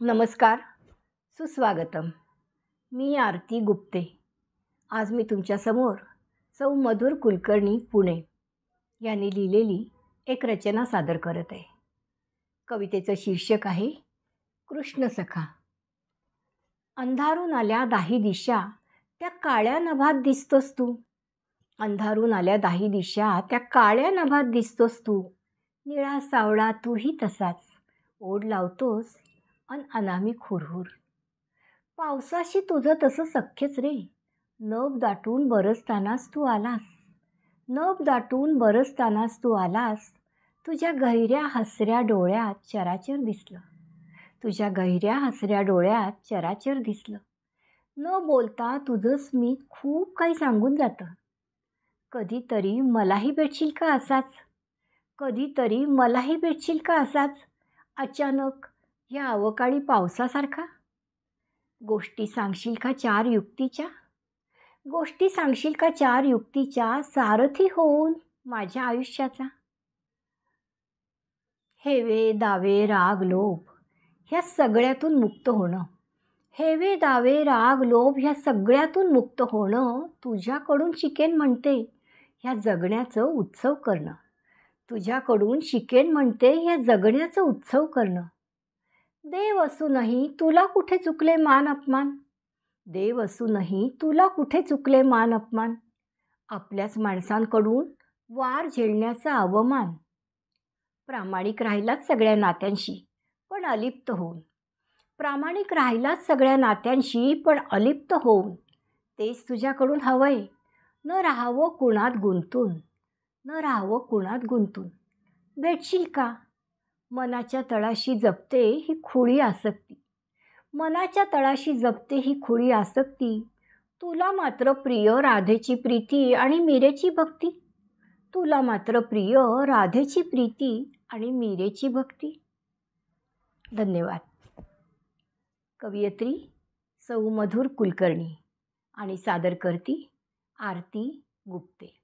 नमस्कार, सुस्वागतम. मी आरती गुप्ते. आज मी तुमच्यासमोर सौ मधुर कुलकर्णी पुणे यांनी लिहिलेली एक रचना सादर करत आहे. कवितेचं शीर्षक आहे कृष्ण सखा. अंधारून आल्या दाही दिशा त्या काळ्या नभात दिसतोस तू. अंधारून आल्या दाही दिशा त्या काळ्या नभात दिसतोस तू. निळा सावळा तूही तसाच ओढ लावतोस अनामिक हुरहुर. पावसाशी तुझं तसं सख्यच रे. नभ दाटून बरसतानाच तू आलास. नभ दाटून बरसतानाच तू आलास. तुझ्या गहिऱ्या हसऱ्या डोळ्यात चराचर दिसलं. तुझ्या गहिऱ्या हसऱ्या डोळ्यात चराचर दिसलं. न बोलता तुझं स्मित खूप काही सांगून जातं. कधीतरी मलाही भेटशील का असाच. कधीतरी मलाही भेटशील का असाच अचानक या अवकाळी पावसासारखा. गोष्टी सांगशील का चार युक्तीच्या. गोष्टी सांगशील का चार युक्तीच्या सारथी होऊन माझ्या आयुष्याचा. हेवे दावे राग लोभ ह्या सगळ्यातून मुक्त होणं. हेवे दावे राग लोभ ह्या सगळ्यातून मुक्त होणं तुझ्याकडून शिकेन म्हणते ह्या जगण्याचं उत्सव करणं. तुझ्याकडून शिकेन म्हणते ह्या जगण्याचं उत्सव करणं. देव असूनही तुला कुठे चुकले मान अपमान. देव असूनही तुला कुठे चुकले मान अपमान. आपल्याच माणसांकडून वार झेलण्याचा अवमान. प्रामाणिक राहिलाच सगळ्या नात्यांशी पण अलिप्त होऊन. प्रामाणिक राहिलाच सगळ्या नात्यांशी पण अलिप्त होऊन. तेच तुझ्याकडून हवंय. न राहावं कुणात गुंतून. न राहावं कुणात गुंतून. भेटशील का. मनाच्या तळाशी जपते ही खुळी आसक्ती. मनाच्या तळाशी जपते ही खुळी आसक्ती. तुला मात्र प्रिय राधेची प्रीती आणि मीरेची भक्ती. तुला मात्र प्रिय राधेची प्रीती आणि मीरेची भक्ती. धन्यवाद. कवयित्री सौ मधुर कुलकर्णी आणि सादर करती आरती गुप्ते.